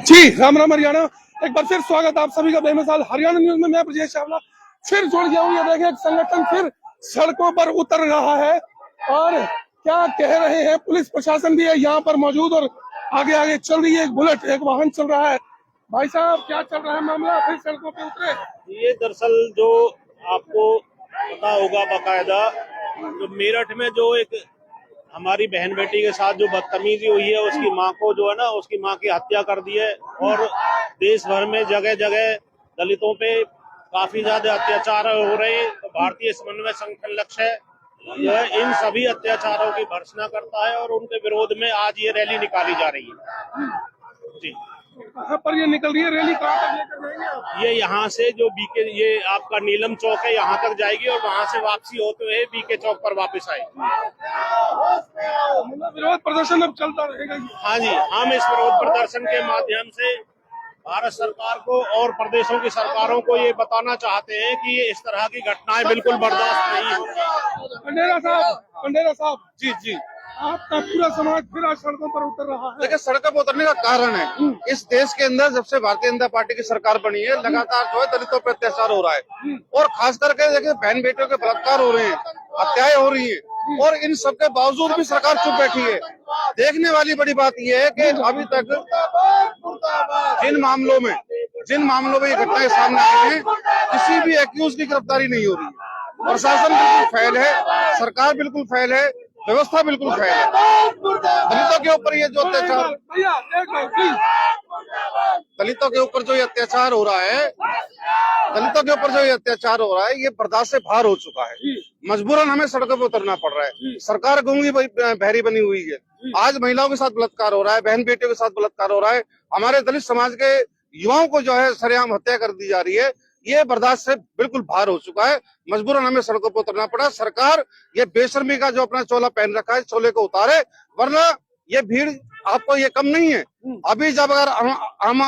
जी राम राम हरियाणा। एक बार फिर स्वागत आप सभी का बेमिसाल हरियाणा न्यूज में। मैं ब्रजेश चावला फिर जुड़ गया हूँ। ये देखिए एक संगठन फिर सड़कों पर उतर रहा है और क्या कह रहे हैं। पुलिस प्रशासन भी है यहाँ पर मौजूद और आगे आगे चल रही है एक बुलेट, एक वाहन चल रहा है। भाई साहब क्या चल रहा है मामला, फिर सड़कों पे उतरे? ये दरअसल जो आपको पता होगा बाकायदा, तो मेरठ में जो एक हमारी बहन बेटी के साथ जो बदतमीजी हुई है, उसकी माँ को जो है ना, उसकी माँ की हत्या कर दी है। और देश भर में जगह जगह दलितों पे काफी ज्यादा अत्याचार हो रहे हैं। तो भारतीय समन्वय संगठन लक्ष्य है यह इन सभी अत्याचारों की भर्त्सना करता है और उनके विरोध में आज ये रैली निकाली जा रही है। जी, कहाँ पर ये निकल रही है रैली, कहाँ तक लेकर जाएंगे आप? ये यहाँ से जो बीके, ये आपका नीलम चौक है, यहाँ तक जाएगी और वहाँ से वापसी होते हुए बीके चौक पर वापस आएगी। विरोध प्रदर्शन अब चलता रहेगा? हाँ जी, हम इस विरोध प्रदर्शन के माध्यम से भारत सरकार को और प्रदेशों की सरकारों को ये बताना चाहते हैं कि ये इस तरह की घटनाएं बिल्कुल बर्दाश्त नहीं होंगी। पंडेरा साहब जी जी, आपका पूरा समाज फिर आज सड़कों पर उतर रहा है। देखिए, सड़कों पर उतरने का कारण है इस देश के अंदर जब से भारतीय जनता पार्टी की सरकार बनी है, लगातार जो है दलितों पर अत्याचार हो रहा है और खास करके देखिए बहन बेटियों के बलात्कार हो रहे हैं, हत्याएं हो रही है और इन सब के बावजूद भी सरकार चुप बैठी है। देखने वाली बड़ी बात यह है कि अभी तक जिन मामलों में ये घटनाएं सामने आई हैं, किसी भी एक्यूज की गिरफ्तारी नहीं हो रही है। प्रशासन बिल्कुल फेल है, सरकार बिल्कुल फेल है, व्यवस्था बिल्कुल फेल है। दलितों के ऊपर ये जो अत्याचार दलितों के ऊपर जो ये अत्याचार हो रहा है ये बर्दाश्त से बाहर हो चुका है। मजबूरन हमें सड़कों पर उतरना पड़ रहा है। सरकार गूंगी बहरी बनी हुई है। आज महिलाओं के साथ बलात्कार हो रहा है, बहन बेटियों के साथ बलात्कार हो रहा है, हमारे दलित समाज के युवाओं को जो है सरेआम हत्या कर दी जा रही है। ये बर्दाश्त से बिल्कुल बाहर हो चुका है। मजबूरन हमें सड़कों पर उतरना पड़ा। सरकार ये बेशर्मी का जो अपना चोला पहन रखा है, चोले को उतारे, वरना ये भीड़ आपको ये कम नहीं है। अभी जब अगर हम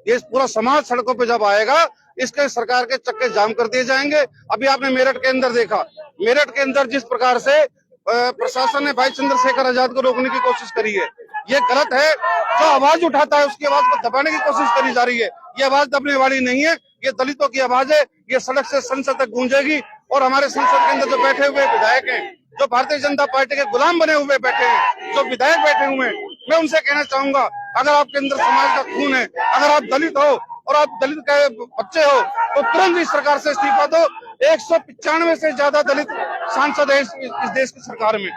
ये पूरा समाज सड़कों पे जब आएगा, इसके सरकार के चक्के जाम कर दिए जाएंगे। अभी आपने मेरठ के अंदर देखा, मेरठ के अंदर जिस प्रकार से प्रशासन ने भाई चंद्रशेखर आजाद को रोकने की कोशिश करी है, ये गलत है। जो आवाज उठाता है उसकी आवाज को दबाने की कोशिश करी जा रही है। ये आवाज दबने वाली नहीं है, ये दलितों की आवाज है। ये सड़क से संसद तक गूंजेगी और हमारे संसद के अंदर जो बैठे हुए विधायक हैं, जो भारतीय जनता पार्टी के गुलाम बने हुए बैठे हैं, जो विधायक बैठे हुए हैं, मैं उनसे कहना चाहूंगा, अगर आपके अंदर समाज का खून है, अगर आप दलित हो और आप दलित के बच्चे हो, तो तुरंत इस सरकार से इस्तीफा दो। 195 से ज्यादा दलित सांसद है इस देश की सरकार में।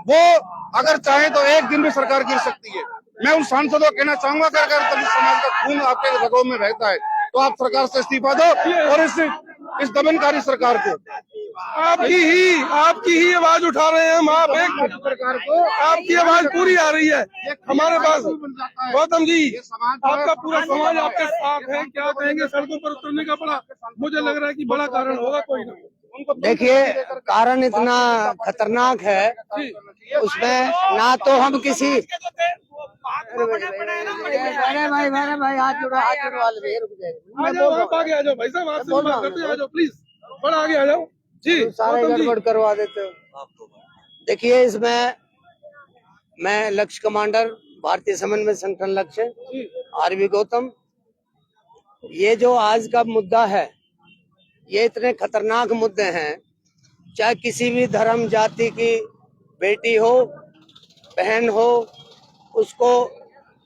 वो अगर चाहे तो एक दिन भी सरकार गिर सकती है। मैं उन सांसदों को कहना चाहूंगा कि अगर दलित समाज का खून आपके रगों में बहता है तो आप सरकार से इस्तीफा दो और इस दमनकारी सरकार को, आपकी ही आवाज उठा रहे हैं हम। आप एक सरकार को, आपकी आवाज पूरी आ रही है हमारे पास। गौतम जी, आपका पूरा समाज आपके साथ है, क्या कहेंगे? सड़कों पर उतरने का बड़ा, मुझे लग रहा है कि बड़ा कारण होगा कोई ना। देखिए, कारण इतना खतरनाक है, उसमें ना तो हम किसी भाई हाथ जोड़ो आगे आ जाओ भाई साहब, आपसे बात करते हैं, आ जाओ प्लीज, बड़ा आगे आ जाओ जी। सारे गड़बड़ करवा देते हो। देखिए, इसमें मैं लक्ष्य कमांडर भारतीय समन्वय संगठन लक्ष्य आरवी गौतम, ये जो आज का मुद्दा है, ये इतने खतरनाक मुद्दे हैं। चाहे किसी भी धर्म जाति की बेटी हो, बहन हो, उसको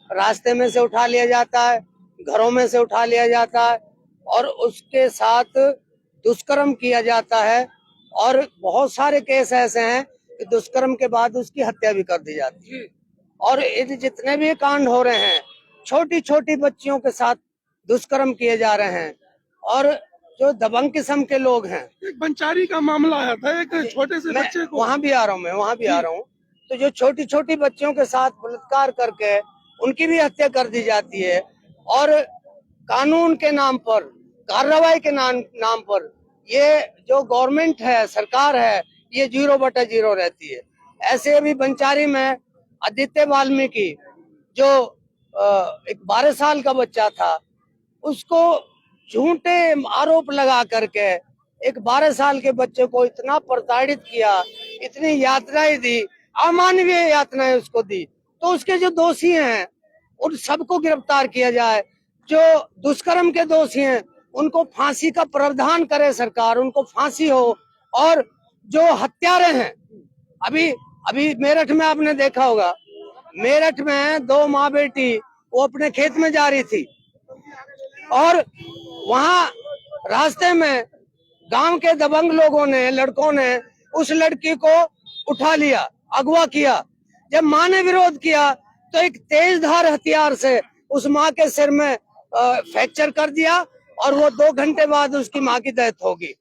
रास्ते में से उठा लिया जाता है, घरों में से उठा लिया जाता है और उसके साथ दुष्कर्म किया जाता है। और बहुत सारे केस ऐसे हैं कि दुष्कर्म के बाद उसकी हत्या भी कर दी जाती है। और ये जितने भी कांड हो रहे हैं, छोटी छोटी बच्चियों के साथ दुष्कर्म किए जा रहे हैं। और जो दबंग किस्म के लोग हैं, एक बंचारी का मामला आया था, एक छोटे से बच्चे को, वहाँ भी आ रहा हूँ। तो जो छोटी छोटी बच्चियों के साथ बलात्कार करके उनकी भी हत्या कर दी जाती है। और कानून के नाम पर, कार्रवाई के नाम पर ये जो गवर्नमेंट है, सरकार है, ये 0/0 रहती है। ऐसे अभी बंचारी में आदित्य वाल्मीकि, जो एक 12 साल का बच्चा था, उसको झूठे आरोप लगा करके एक 12 साल के बच्चे को इतना प्रताड़ित किया, इतनी यातनाएं दी, अमानवीय यातनाएं उसको दी। तो उसके जो दोषी हैं उन सबको गिरफ्तार किया जाए। जो दुष्कर्म के दोषी हैं उनको फांसी का प्रावधान करे सरकार, उनको फांसी हो। और जो हत्यारे हैं, अभी अभी मेरठ में आपने देखा होगा, मेरठ में 2 माँ बेटी वो अपने खेत में जा रही थी और वहां रास्ते में गांव के दबंग लोगों ने, लड़कों ने उस लड़की को उठा लिया, अगवा किया। जब माँ ने विरोध किया तो एक तेजधार हथियार से उस माँ के सिर में फ्रैक्चर कर दिया और वो 2 घंटे बाद उसकी माँ की डेथ होगी।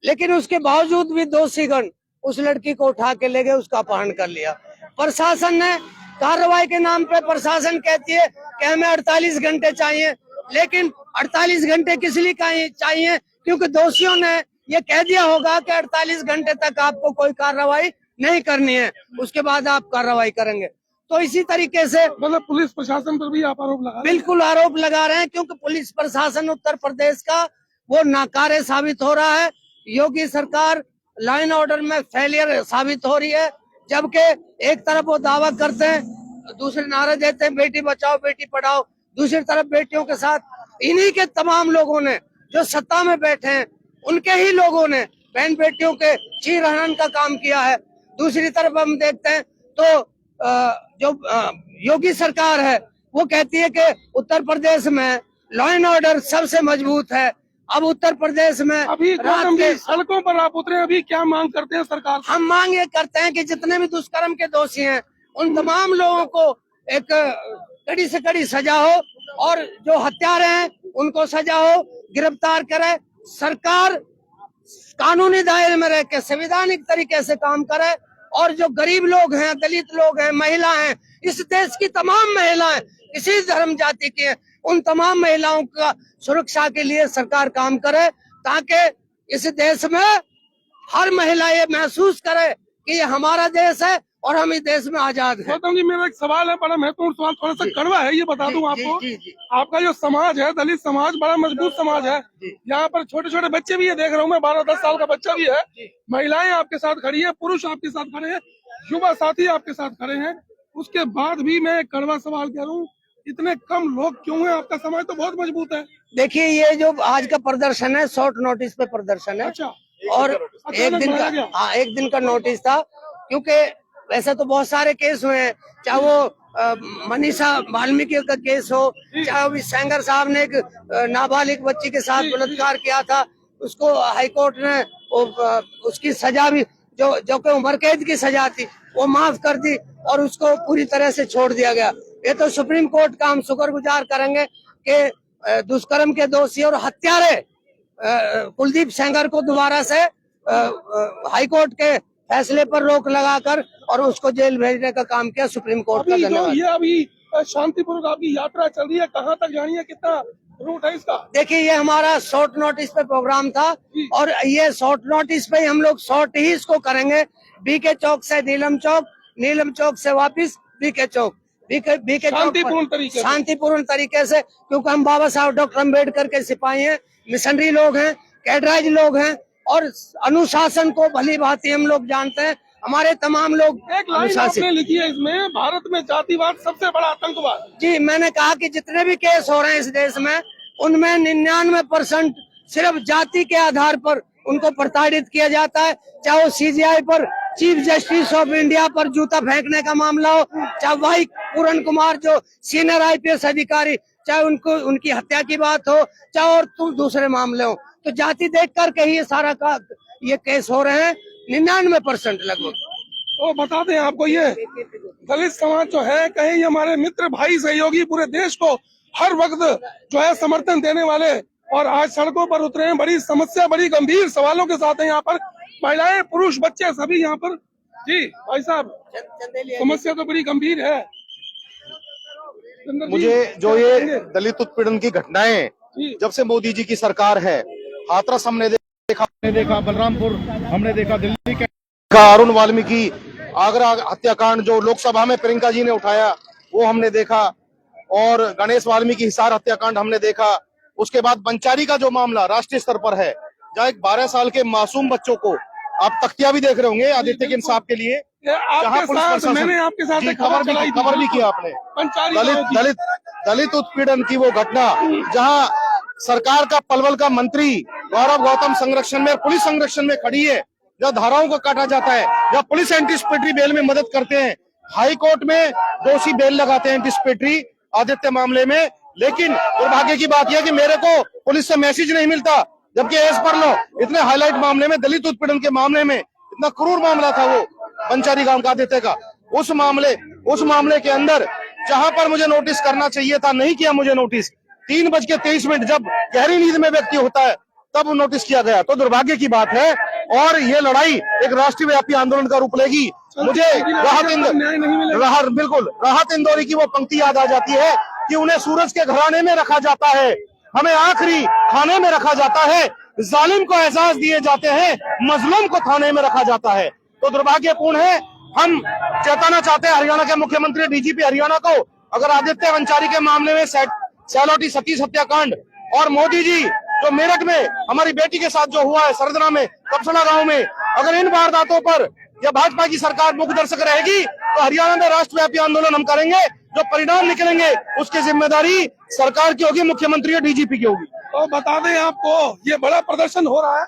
लेकिन उसके बावजूद भी दोषीगण उस लड़की को उठा के ले गए, उसका अपहरण कर लिया। प्रशासन ने कार्रवाई के नाम पे प्रशासन कहती है कि हमें 48 घंटे चाहिए, लेकिन 48 घंटे किस लिए चाहिए? क्योंकि दोषियों ने ये कह दिया होगा कि 48 घंटे तक आपको कोई कार्रवाई नहीं करनी है, उसके बाद आप कार्रवाई करेंगे। तो इसी तरीके से मतलब पुलिस प्रशासन पर भी आप आरोप लगा रहे हैं? बिल्कुल आरोप लगा रहे हैं, क्योंकि पुलिस प्रशासन उत्तर प्रदेश का वो नाकारे साबित हो रहा है। योगी सरकार लॉ एंड ऑर्डर में फेलियर साबित हो रही है। जबकि एक तरफ वो दावा करते हैं, दूसरे नारे देते हैं बेटी बचाओ बेटी पढ़ाओ, दूसरी तरफ बेटियों के साथ इन्हीं के तमाम लोगों ने जो सत्ता में बैठे हैं, उनके ही लोगों ने बहन बेटियों के चीर हनन का काम किया है। दूसरी तरफ हम देखते हैं तो जो योगी सरकार है वो कहती है कि उत्तर प्रदेश में लॉ एंड ऑर्डर सबसे मजबूत है। अब उत्तर प्रदेश में अभी रात गौतम जी के सड़कों पर आप उतरे, अभी क्या मांग करते हैं सरकार से? हम मांग ये करते हैं कि जितने भी दुष्कर्म के दोषी हैं उन तमाम लोगों को एक कड़ी से कड़ी सजा हो और जो हत्यारे हैं उनको सजा हो, गिरफ्तार करे। सरकार कानूनी दायरे में रह के संवैधानिक तरीके से काम करे और जो गरीब लोग हैं, दलित लोग हैं, महिला हैं, इस देश की तमाम महिलाएं किसी धर्म जाति की हैं, उन तमाम महिलाओं का सुरक्षा के लिए सरकार काम करे, ताकि इस देश में हर महिला ये महसूस करे कि ये हमारा देश है और हम इस देश में आजाद हैं। गौतम जी मेरा एक सवाल है, बड़ा महत्वपूर्ण सवाल, थोड़ा सा कड़वा है, ये बता दूं आपको। जी। आपका जो समाज है, दलित समाज, बड़ा मजबूत समाज है। यहाँ पर छोटे छोटे बच्चे भी है, देख रहा हूँ मैं, 12-10 साल का बच्चा भी है। महिलाएं आपके साथ खड़ी है, पुरुष आपके साथ खड़े हैं, युवा साथी आपके साथ खड़े हैं। उसके बाद भी मैं एक कड़वा सवाल कह रहा हूँ, इतने कम लोग क्यों हैं? आपका समाज तो बहुत मजबूत है। देखिए, ये जो आज का प्रदर्शन है शॉर्ट नोटिस पे प्रदर्शन है। अच्छा। और एक दिन का, हाँ, एक दिन का नोटिस था, क्योंकि वैसे तो बहुत सारे केस हुए हैं, चाहे वो मनीषा वाल्मीकि का केस हो, चाहे वो सेंगर साहब ने एक नाबालिग बच्ची के साथ बलात्कार किया था, उसको हाईकोर्ट ने उसकी सजा भी जो कि उम्र कैद की सजा थी वो माफ कर दी और उसको पूरी तरह से छोड़ दिया गया। ये तो सुप्रीम कोर्ट का हम शुक्रगुजार करेंगे कि दुष्कर्म के दोषी और हत्यारे कुलदीप सेंगर को दोबारा से हाईकोर्ट के फैसले पर रोक लगाकर और उसको जेल भेजने का काम किया सुप्रीम कोर्ट का। अभी जो धन्यवाद। ये अभी शांतिपूर्वक आपकी यात्रा चल रही है, कहाँ तक जानी है, कितना रूट है इसका? देखिए, ये हमारा शॉर्ट नोटिस पे प्रोग्राम था और ये शॉर्ट नोटिस पे हम लोग शॉर्ट ही इसको करेंगे। बीके चौक से नीलम चौक, नीलम चौक से वापिस बीके चौक, बीके शांतिपूर्ण तरीके से, क्योंकि हम बाबा साहब डॉक्टर अम्बेडकर के सिपाही हैं, मिशनरी लोग हैं, कैडराइज लोग हैं और अनुशासन को भली भांति हम लोग जानते हैं। हमारे तमाम लोग एक लाइन आपने लिखी है इसमें, भारत में जातिवाद सबसे बड़ा आतंकवाद। जी, मैंने कहा कि जितने भी केस हो रहे हैं इस देश में, उनमें 99% सिर्फ जाति के आधार पर उनको प्रताड़ित किया जाता है। चाहे वो सीजीआई पर, चीफ जस्टिस ऑफ इंडिया पर जूता फेंकने का मामला हो, चाहे वाई पूरन कुमार जो सीनियर आईपीएस अधिकारी, चाहे उनकी हत्या की बात हो, चाहे और दूसरे मामले हो, तो जाति देख करके ही ये केस हो रहे हैं 99% लगभग। तो बता दें आपको, ये दलित समाज जो है, कहीं हमारे मित्र भाई सहयोगी पूरे देश को हर वक्त जो है समर्थन देने वाले, और आज सड़कों पर उतरे हैं, बड़ी समस्या, बड़ी गंभीर सवालों के साथ है यहाँ पर। महिलाएं, पुरुष, बच्चे सभी यहाँ पर। जी भाई साहब, समस्या तो बड़ी गंभीर है। मुझे जो ये दलित उत्पीड़न की घटनाएं जब से मोदी जी की सरकार है, हाथरस हमने देखा, बलरामपुर हमने देखा, दिल्ली के अरुण वाल्मीकि, आगरा हत्याकांड जो लोकसभा में प्रियंका जी ने उठाया वो हमने देखा, और गणेश वाल्मीकि हिसार हत्याकांड हमने देखा। उसके बाद बंचारी का जो मामला राष्ट्रीय स्तर पर है, जहाँ एक 12 साल के मासूम बच्चों को, आप तख्तियां भी देख रहे होंगे आदित्य के इंसाफ के लिए, ये आपके पुलिस साथ प्रशासन- मैंने आपके साथ जी, एक खबर चलाई थी। खबर भी किया आपने। पंचारी दलित गाँव की। दलित दलित उत्पीड़न की वो घटना जहां सरकार का पलवल का मंत्री गौरव गौतम संरक्षण में, पुलिस संरक्षण में खड़ी है, जब धाराओं को काटा जाता है, जब पुलिस एंटीसिपेटरी बेल में मदद करते हैं, हाई कोर्ट में दोषी बेल लगाते हैं एंटीसिपेटरी आदित्य मामले में, लेकिन दुर्भाग्य की बात यह कि मेरे को पुलिस से मैसेज नहीं मिलता, जबकि एज पर लो इतने हाईलाइट मामले में, दलित उत्पीड़न के मामले में, इतना क्रूर मामला था वो पंचारी गांव का आदित्य का, उस मामले के अंदर जहां पर मुझे नोटिस करना चाहिए था, नहीं किया मुझे नोटिस। 3:23 जब गहरी नींद में व्यक्ति होता है तब वो नोटिस किया गया, तो दुर्भाग्य की बात है। और ये लड़ाई एक राष्ट्रव्यापी आंदोलन का रूप लेगी। मुझे राहत इंदौरी की वो पंक्ति याद आ जाती है कि उन्हें सूरज के घराने में रखा जाता है, हमें आखिरी खाने में रखा जाता है, जालिम को एहसास दिए जाते हैं, मजलूम को थाने में रखा जाता है। तो दुर्भाग्यपूर्ण है। हम चेताना चाहते हैं हरियाणा के मुख्यमंत्री, डीजीपी हरियाणा को, अगर आदित्य पंचारी के मामले में सैलोटी सतीश हत्याकांड और मोदी जी जो मेरठ में हमारी बेटी के साथ जो हुआ है, सरदरा में, कपसड़ा गांव में, अगर इन वारदातों पर या भाजपा की सरकार मुखदर्शक रहेगी तो हरियाणा में राष्ट्रव्यापी आंदोलन हम करेंगे। जो परिणाम निकलेंगे उसकी जिम्मेदारी सरकार की होगी, मुख्यमंत्री और डीजीपी की होगी। तो बता दें आपको, ये बड़ा प्रदर्शन हो रहा है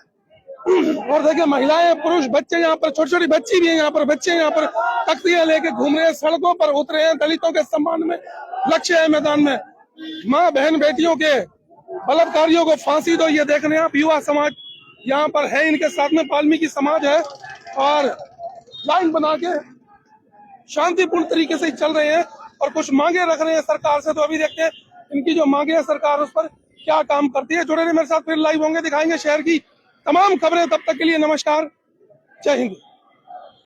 और देखिए महिलाएं, पुरुष, बच्चे यहाँ पर, छोटी छोटी बच्ची भी है यहाँ पर, बच्चे यहाँ पर तख्तियां लेके घूम रहे हैं, सड़कों पर उतरे हैं दलितों के सम्मान में। लक्ष्य है मैदान में, माँ बहन बेटियों के बलात्कारियों को फांसी दो, ये देख रहे हैं आप। युवा समाज यहाँ पर है, इनके साथ में वाल्मीकि समाज है और लाइन बना के शांतिपूर्ण तरीके से चल रहे हैं और कुछ मांगे रख रहे हैं सरकार से। तो अभी देखते हैं इनकी जो मांगे है सरकार उस पर क्या काम करती है। जुड़े रहिए मेरे साथ, फिर लाइव होंगे, दिखाएंगे शहर की तमाम खबरें। तब तक के लिए नमस्कार, जय हिंद।